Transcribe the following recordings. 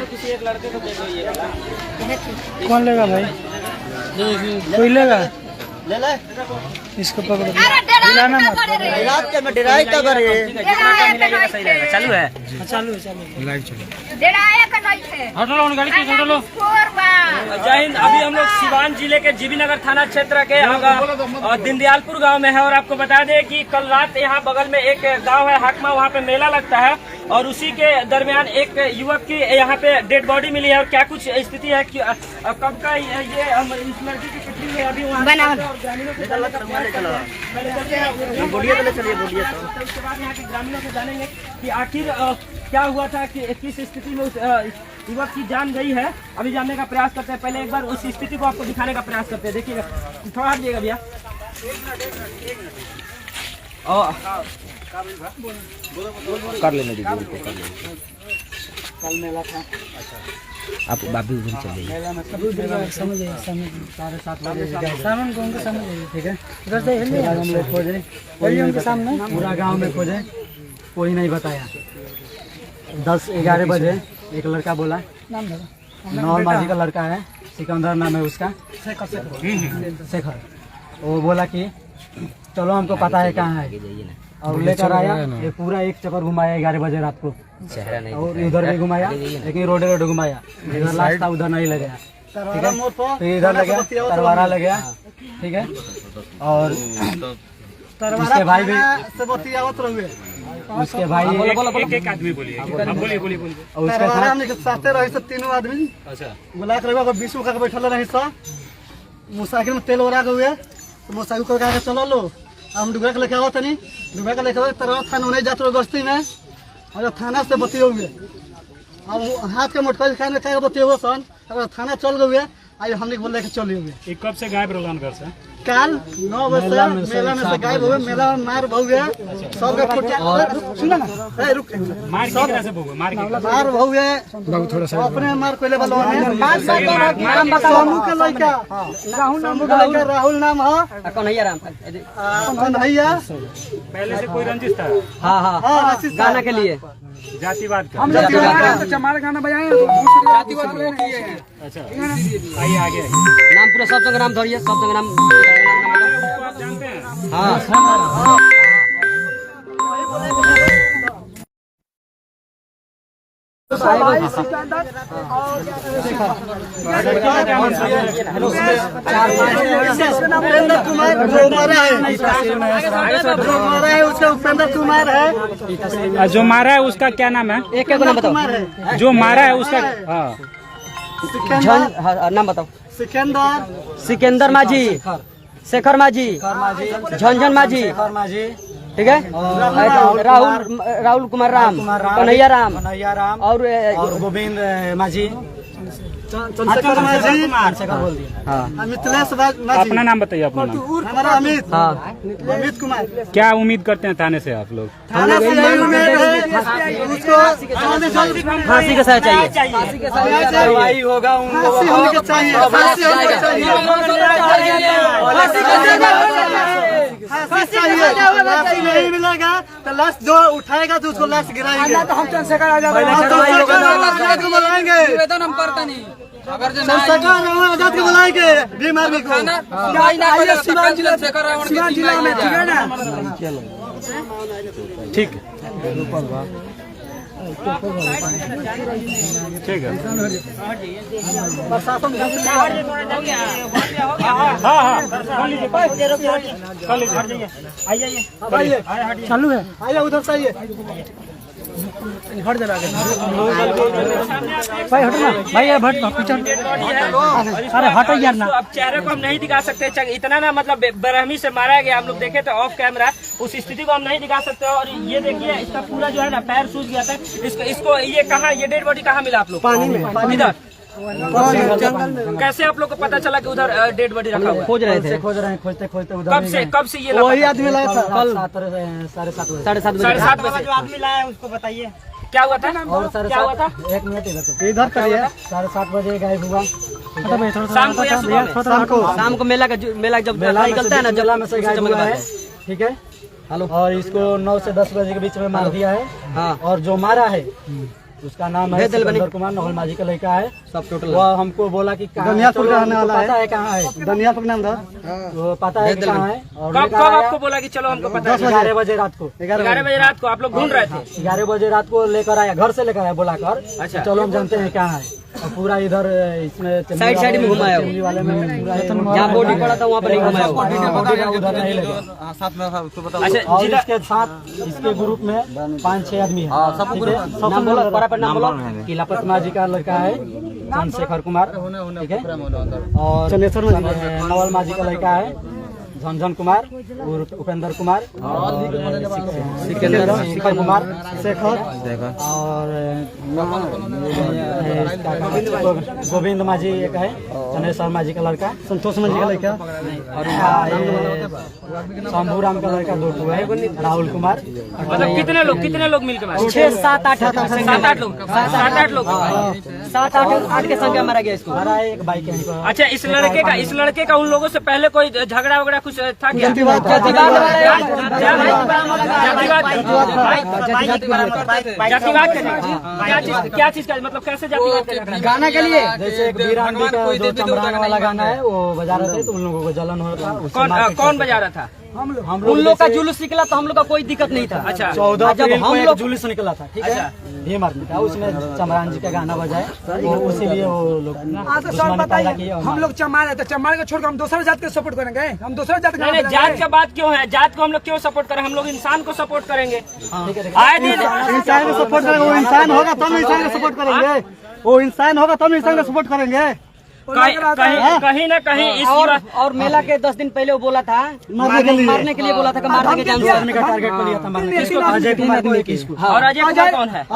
किसी एक लड़के को दे दो ये वाला। कौन लेगा भाई? कोई लेगा? ले ले इसको पकड़ो, हिलाना मत। रात के में डराई तो करे। सही रहेगा। चालू है? चालू है, चालू है। लाइव चलो। हटो लो, गाड़ी की हटो लो। जय हिंद। अभी हम लोग सिवान जिले के जीबी नगर थाना क्षेत्र के दीनदयालपुर गांव में है और आपको बता दें कि कल रात यहाँ बगल में एक गांव है हाकमा, वहाँ पे मेला लगता है और उसी के दरमियान एक युवक की यहाँ पे डेड बॉडी मिली है। और क्या कुछ स्थिति है कि कब का ये हम इस लड़की की कितनी है अभी वहाँ उसके बाद यहाँ के ग्रामीणों से जानेंगे कि आखिर क्या हुआ था, कि किस स्थिति में उस युवक की जान गई है। अभी जानने का प्रयास करते हैं। पहले एक बार उस स्थिति को आपको दिखाने का प्रयास करते हैं। देखिएगा, थोड़ा हटिएगा भैया। कर लेने दीजिए उनको, कर लेने। कल मेला था। आप बाबू उधर चले जाइए। समझ आइए, समझ 7:30 बजे सामान को उनको समझ आइए, ठीक है। उधर से हम लोग खोजे, वही उनके सामने पूरा गांव में खोजे, कोई नहीं बताया। 10-11 बजे एक लड़का बोला, नौल माझी का लड़का है, सिकंदर नाम है उसका, शेखर। वो बोला कि चलो हमको पता है कहाँ है, और लेकर आया। ये पूरा एक चक्कर घुमाया 11 बजे रात को, और इधर भी घुमाया, लेकिन रोड घुमाया। इधर लास्ट था, उधर नहीं लगेगा, ठीक है। फिर इधर लगा, तरवारा लग गया, ठीक है। और उसके भाई भी, उसके भाई एक आदमी बोलिए, बोलिए। और उसके साथ रही सब तीनों आदमी। अच्छा, बुला कर 20 का बैठल रही सब। मोटरसाइकिल में तेल ओरा गए, तो मोटरसाइकिल को चलो लो, हम डुबरा के लेके आओ तनी, डुबरा के लेके आओ तरह थाना नहीं जाते गस्ती में, और थाना से बतियो हुए। अब हाथ के मोटरसाइकिल क्या बतियो सन, थाना चल गए। आज हमने बोल के चले हुए। कब से गायब रोलान घर से? काल 9 बजे मेला में से गायब हुए। मेला में मार भौगे, सब सुना ना, रुक, मार कितना से भौगे? मार भौगे अपने मार कोइले वाला के लड़का राहुल नाम है, कन्हैया राम कन्हैया। पहले से कोई रंजिश था? हाँ, गाना के लिए जातिवाद का। हमारे गाना बजाए जातिवाद में किए हैं। अच्छा, आइए आगे। नाम पूरा सब जगह नाम धरिए, सब जगह नाम आप जानते हैं? हाँ। उपेंद्र कुमार जो मारा है, उसका उपेंद्र कुमार है। जो मारा है उसका क्या नाम है? एक नाम बताओ। जो मारा है उसका नाम बताओ। सिकंदर माझी, शेखर माझी, झंझन माझी, ठीक है। राहुल कुमार राम, कन्हैया राम, और गोविंद माझी, चंद्रशेखर बोल दिया। मिथिलेश माझी। अपना नाम बताइए। अपना नाम? हमारा अमित कुमार। क्या उम्मीद करते हैं थाने से आप लोग? थाना से यही उम्मीद है, उसको फांसी का सजा चाहिए। कार्रवाई होगा, फांसी होने के चाहिए, फांसी होने के चाहिए, फांसी नहीं मिलेगा तो लाश जो उठाएगा तो उसको लाश गिराएंगे। तो हम चंद्रशेखर आजाद को बुलाएंगे, निवेदन हम करते नहीं। अगर चंद्रशेखर आजाद को बुलाएंगे, भीम आर्मी को सिवान जिला में, ठीक है ना? ठीक है, ठीक है। चालू है, आइए उधर से आइए। हट जा भाई, हटो ना भाई, हट पीछे। अरे हटो यार ना। अब चेहरे को हम नहीं दिखा सकते, इतना ना मतलब बेरहमी से मारा गया। हम लोग देखे थे ऑफ कैमरा, उस स्थिति को हम नहीं दिखा सकते। और ये देखिए, इसका पूरा जो है ना पैर सूज गया था। इसको ये कहाँ, ये डेड बॉडी कहाँ मिला आप लोग? पानी में। इधर कैसे आप लोग को पता चला कि उधर डेड बॉडी रखा हुआ? खोज रहे थे, खोजते उधर। कब से ये वही आदमी लाया था कल 7:30 बजे। जो आदमी लाया है उसको बताइए क्या हुआ था? और क्या हुआ था? 1 मिनट इधर करिए। 7:30 बजे गायब हुआ। शाम को मेला जब निकलता है ना, जला में से गायब हुआ है, ठीक है। और इसको 9 से 10 बजे के बीच में मार दिया है। हाँ। और जो मारा है उसका नाम है सिकंदर कुमार, नवल माझी का लड़का है। सब टोटल वो हमको बोला कि दनियापुर का रहने वाला है, पता है कहाँ है, दनियापुर नाम था, वो पता है कहाँ है। और कब आपको बोला कि चलो हमको पता है? 11 बजे रात को, 11 बजे रात को आप लोग ढूंढ रहे थे? 11 बजे रात को लेकर आया, घर से लेकर आया बुलाकर। अच्छा। चलो हम जानते हैं कहाँ है। और पूरा इधर इसमें साइड में घुमाया, वाले में जहाँ बॉडी पड़ा था वहाँ पर नहीं घुमाया। उधर नहीं लगा। अच्छा, और इसके साथ इसके ग्रुप में 5-6 आदमी है। नाम बोलो, पर नाम बोलो। किलापत माझी का लड़का है चंद्रशेखर कुमार, ठीक है। और नवल माझी का लड़का है झंझन कुमार, उपेंद्र कुमार, शेखर कुमार, शेखर और गोविंद माझी एक है, चंद्रेश्वर माझी का लड़का, संतोष माझी का लड़का, और शंभू राम का लड़का 2 है, राहुल कुमार। मतलब कितने लोग मिलकर मारे? 6, 7, 8 7-8 लोग। 7-8 लोग। 7, 8 के संख्या मारा गया इसको। हमारा एक बाइक है। अच्छा, इस लड़के का उन लोगों से पहले कोई झगड़ा वगड़ा कुछ था क्या? जातिवाद क्या चीज का, मतलब कैसे जातिवाद? गाना के लिए जैसे एक वीरान जी का जो चमरान वाला गाना है वो बजा रहे थे, तो उन लोगों को जलन हो रहा था। कौन बजा रहा था? हम उन लोग का जुलूस निकला तो हम लोग का कोई दिक्कत नहीं था। अच्छा। 14 जब अप्रैल को हम एक लोग जुलूस निकला था, ठीक है, भीम आर्मी का, उसमें चमरान जी का गाना बजाए, वो उसीलिए वो लोग हम लोग चमार है तो चमार को छोड़कर हम दूसरे जात को सपोर्ट करेंगे? हम दूसरे जात नहीं, जात का बात क्यों है? जात को हम लोग क्यों सपोर्ट करें? हम लोग इंसान को सपोर्ट करेंगे। आए दिन इंसान को सपोर्ट करेंगे, वो इंसान होगा तब इंसान को सपोर्ट करेंगे, वो इंसान होगा तब इंसान को सपोर्ट करेंगे। कहीं न कहीं इस और मेला के 10 दिन पहले वो बोला था मारने के लिए बोला था कि मारने के आदमी का टारगेट को लिया था मारने के लिए। अजय कुमार को लेके इसको। और अजय कुमार कौन है?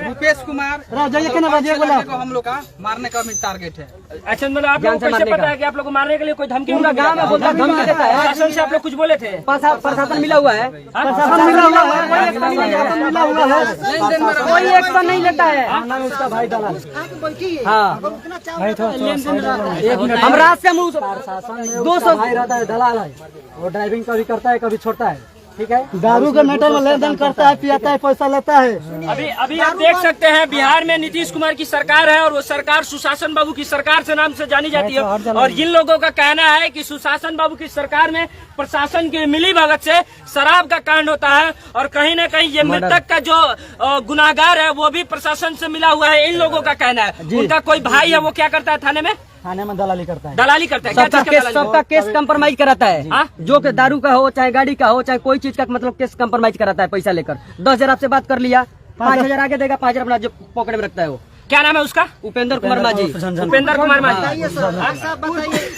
रुपेश कुमार को हम लोग का मारने का टारगेट है। अच्छा, मतलब आप लोगों को कैसे पता है कि आप लोग को मारने के लिए कोई धमकी? पूरा गांव में बोलता धमकी देता है। प्रशासन से आप लोग कुछ बोले थे? प्रशासन मिला हुआ है, प्रशासन मिला हुआ है, कोई एक्शन नहीं लेता है। उसका भाई दलाल। हाँ, हम रात से 200 भाई रहता है, दलाल है, वो ड्राइविंग कभी करता है कभी छोड़ता है, ठीक है। दारू के मैटर में लेन देन करता है, पियाता है, पैसा लेता है। अभी आप देख सकते हैं बिहार में नीतीश कुमार की सरकार है और वो सरकार सुशासन बाबू की सरकार से नाम से जानी जाती है। और जिन लोगों का कहना है कि सुशासन बाबू की सरकार में प्रशासन की मिली भगत से शराब का कांड होता है और कहीं न कहीं ये मृतक का जो गुनाहगार है वो भी प्रशासन से मिला हुआ है, इन लोगों का कहना है। उनका कोई भाई है, वो क्या करता है थाने में दलाली करता है। दलाली करता है। क्या चीज का दलाली? सबका केस कंप्रोमाइज कराता है। हाँ? जो कि दारू का हो चाहे गाड़ी का हो चाहे कोई चीज का, मतलब केस कंप्रोमाइज कराता है पैसा लेकर। 10,000 आपसे बात कर लिया, 5,000 आगे देगा, 5,000 अपना जो पॉकेट में रखता है। वो क्या नाम है उसका? उपेंद्र कुमार माझी। उपेंद्र कुमार माझी।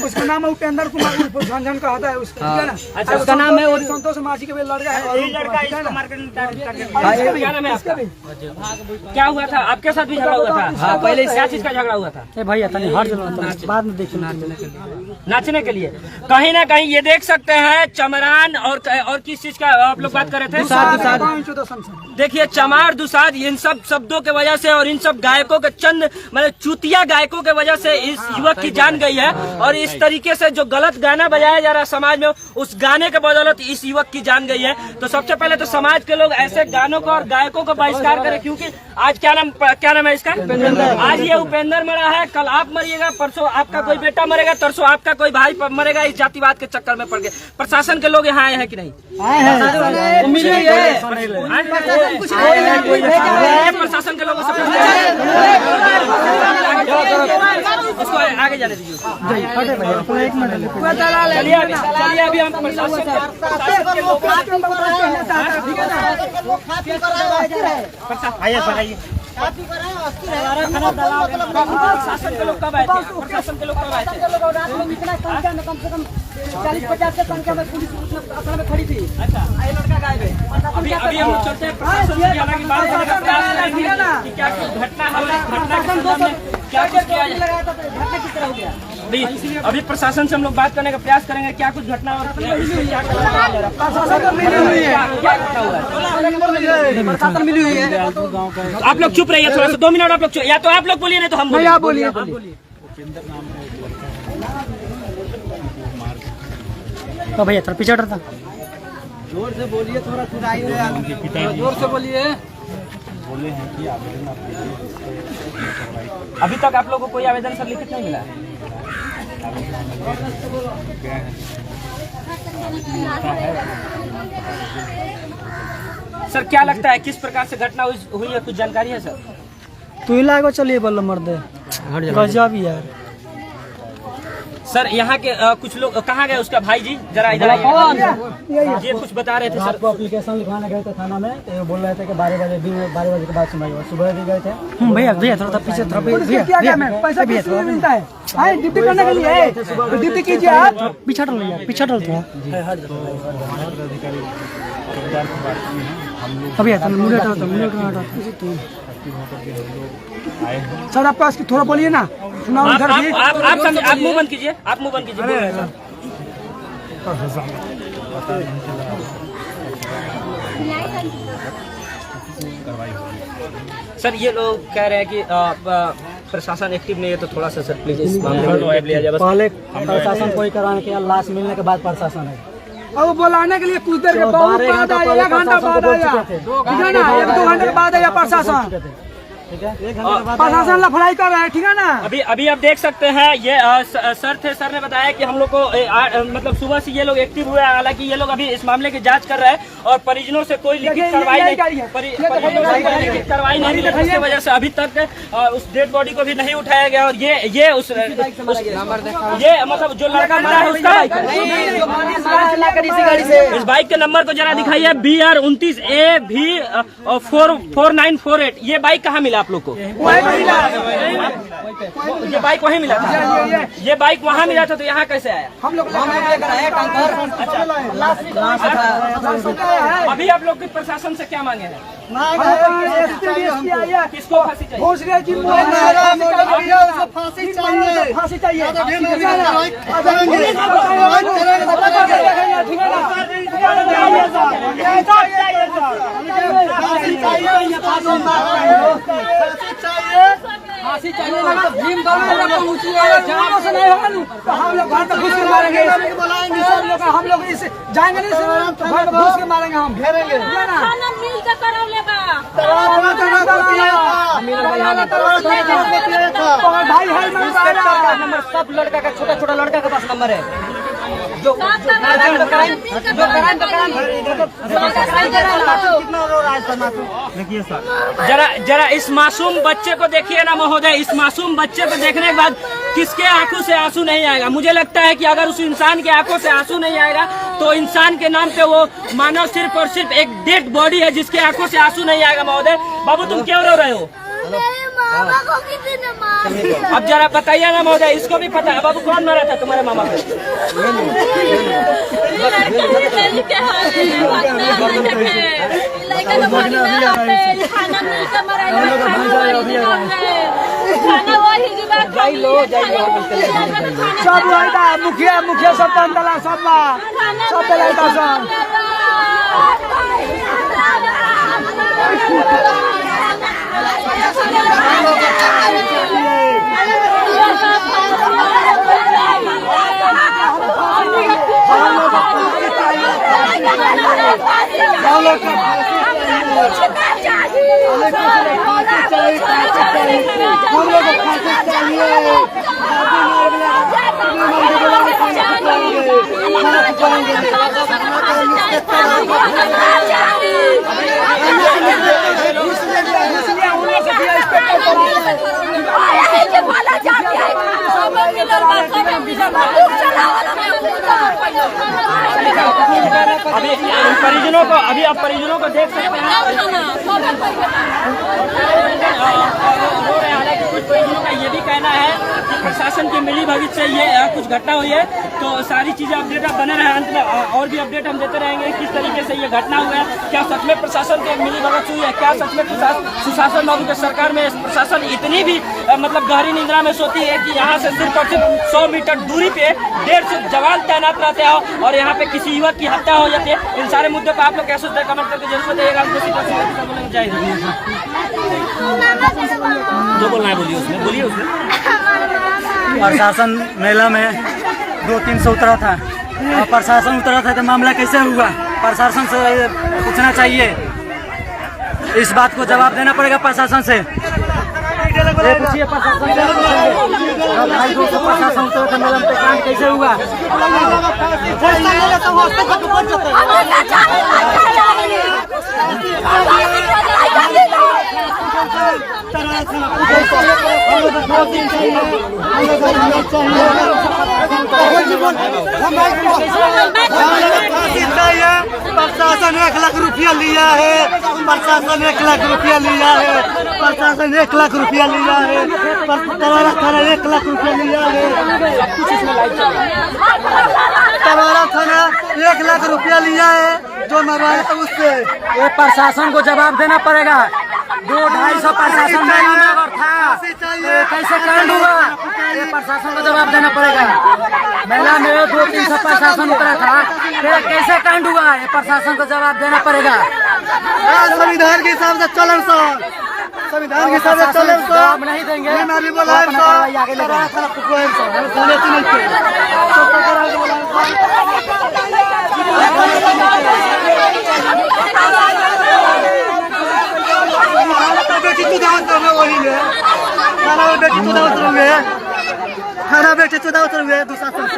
उसका नाम है उपेंद्र कुमार, झंझन का होता है उसका, ठीक है ना? अच्छा, उसका नाम है और संतोष माझी के लड़का है। क्या नाम है आपका? क्या हुआ था आपके साथ? भी झगड़ा हुआ था? हाँ, पहले क्या चीज का झगड़ा हुआ था? भैया तनी हट जाओ, बाद में देखिए। नाचने के लिए। कहीं ना कहीं ये देख सकते हैं चमरान और किस चीज का आप लोग बात कर रहे थे? देखिए, चमार दुसाद, इन सब शब्दों के वजह से और इन सब गायकों के चंद मतलब चूतिया गायकों के वजह से इस युवक की जान गई है। और इस तरीके से जो गलत गाना बजाया जा रहा है समाज में, उस गाने के बदौलत इस युवक की जान गई है। तो सबसे पहले तो समाज के लोग ऐसे गानों को और गायकों को बहिष्कार करें, क्योंकि आज क्या नाम है इसका? आज ये उपेंद्र मरा है, कल आप मरिएगा, परसों आपका कोई बेटा मरेगा, तरसों आपका कोई भाई मरेगा। इस जातिवाद के चक्कर में पड़ गए। प्रशासन के लोग यहाँ आए हैं कि नहीं? प्रशासन के लोगों से उसको आगे जाने दीजिए। चलिए अभी हम प्रशासन के लोग प्रशासन के लोग कब आए थे? प्रशासन के लोग कब आए थे? कम से कम 40-50 के संख्या में पुलिस में खड़ी थी। अच्छा, ये लड़का गायब है। अभी हम लोग चलते हैं प्रशासन से, हालांकि बात करने का प्रयास करेंगे कि क्या कुछ घटना है, क्या कुछ किया जाए। घटना किस तरह हो गया? अभी प्रशासन से हम लोग बात करने का प्रयास करेंगे, क्या कुछ घटना और क्या प्रशासन मिली हुई है। आप लोग चुप रहिए थोड़ा सा, 2 मिनट आप लोग, या तो आप लोग बोलिए नहीं तो हम बोलिए। बोलिए। तो भैया थोड़ा पीछे हटता। जोर से बोलिए, थोड़ा सुनाई जोर से बोलिए। बोले हैं कि आवेदन आप दीजिए। अभी तक आप लोग को कोई आवेदन सर लिखित नहीं मिला? सर क्या लगता है किस प्रकार से घटना हुई है, कुछ जानकारी है सर? तू ही लागो, चलिए बोलो मर्दे गजब यार। सर यहाँ के कुछ लोग कहाँ गए? उसका भाई जी जरा इधर आइए। ये कुछ बता रहे थे सर। आपको एप्लीकेशन लिखवाने गए थे थाना में, तो बोल रहे थे कि 12 बजे के बाद सुनाई। सुबह भी गए थे। भैया भैया थोड़ा पीछे थोड़ा पैसा किसलिए मिलता है? ड्यूटी करने के लिए ड्यूटी कीजिए आप। पीछा डल भैया, पीछा डल थोड़ा। अभी सर आपका थोड़ा बोलिए ना, सुनाओ इधर भी। आप मुंह बंद कीजिए, आप मुंह बंद कीजिए। सर ये लोग कह रहे हैं कि प्रशासन एक्टिव नहीं है, तो थोड़ा सा सर प्लीज इस मामले में एक्टिव लिया जाए। बस पहले प्रशासन कोई कराने के लाश मिलने के बाद प्रशासन है। अब बुलाने के लिए कुछ देर के बाद आया, 1 घंटा बाद आया, ठीक है ना? 1-2 घंटे के बाद आया प्रशासन। प्रशासन लफड़ाई कर रहा है, ठीक है ना? अभी आप देख सकते हैं ये सर थे। सर ने बताया कि हम लोग को मतलब सुबह से ये लोग एक्टिव हुए हैं। हालांकि ये लोग अभी इस मामले की जांच कर रहे हैं और परिजनों से कोई लिखित कार्रवाई नहीं मिली, जिसकी वजह से अभी तक उस डेड बॉडी को भी नहीं उठाया गया। और ये मतलब जो लड़का मरा है उसका इस बाइक के नंबर को जरा दिखाइए, BR 29AV4948। ये बाइक कहाँ मिला आप लोग को? ये बाइक वहीं मिला था? ये बाइक वहाँ मिला था, तो यहाँ कैसे आया? हम लोग अभी आप लोग के प्रशासन से क्या मांगे हैं? किसको फांसी चाहिए? फांसी चाहिए। फांसी चाहिए ना, तो भीम से नहीं होगा नहीं, तो हम लोग घर पे घुस के मारेंगे। हम लोग इस जाएंगे नहीं, तो घर पे घुस के मारेंगे, हम घेरेंगे। खाना मिल के करौलेगा। भाई है नंबर सब लड़का का, छोटा छोटा लड़का के पास नंबर है। जरा इस मासूम बच्चे को देखिए ना महोदय। इस मासूम बच्चे को देखने के बाद किसके आंखों से आंसू नहीं आएगा? मुझे लगता है कि अगर उस इंसान के आंखों से आंसू नहीं आएगा तो इंसान के नाम पे वो मानव सिर्फ और सिर्फ एक डेड बॉडी है जिसके आंखों से आंसू नहीं आएगा। महोदय बाबू तुम क्यों रो रहे हो? मामा को किसी ने मारा। अब जरा बताइए ना महोदय, इसको भी पता है बाबू कौन मारा था तुम्हारे मामा को? सब मुखिया सब तला सब अभी आप परिजनों को देख सकते हैं। हालांकि कुछ परिजनों का ये भी कहना है कि प्रशासन की मिलीभगत से ये कुछ घटना हुई है। तो सारी चीजें अपडेट आप बने रहे, अंत में और भी अपडेट हम देते रहेंगे किस तरीके से ये घटना हुआ है। क्या सच में प्रशासन की मिलीभगत हुई है? क्या सच में सुशासन बाबू के सरकार में प्रशासन इतनी भी मतलब गहरी निद्रा में सोती है कि यहाँ से सिर्फ और सिर्फ 100 मीटर दूरी पे 150 जवान तैनात रहते हैं और यहाँ पे किसी युवक की हत्या हो जाती है? इन सारे मुद्दों पर आप लोग क्या सोचते हैं? कमेंट करके जरूर बताइएगा। जो बोलना है बोलिए उसमें। प्रशासन मेला में 200-300 उतरा था और प्रशासन उतरा था, तो मामला कैसे हुआ? प्रशासन से पूछना चाहिए, इस बात को जवाब देना पड़ेगा प्रशासन से। पूछिए प्रशासन से, 250 प्रशासन उतरा था मेला में, कांड कैसे हुआ? प्रशासन 1 लाख रुपया लिया है, प्रशासन 1 लाख रुपया लिया है, प्रशासन 1 लाख रुपया लिया है, तवारा थाना 1 लाख रुपया लिया है, तवारा थाना 1 लाख रुपया लिया है, जो मरवाया था उससे। ये प्रशासन को जवाब देना पड़ेगा। 200-250 प्रशासन मेला में अगर था, ये कैसे कांड हुआ? ये प्रशासन को जवाब देना पड़ेगा। मेला में 200-300 प्रशासन उतरा था, फिर कैसे कांड हुआ? ये प्रशासन को जवाब देना पड़ेगा। संविधान के हिसाब से चलन सर, संविधान के हिसाब से चलन सर, जवाब नहीं देंगे। अभी बोला बेटी चुदा उतरोगे, वही में थाना में बेटी चुदा उतरोगे, थाना बेटी चुदा उतरोगे दुशासन से।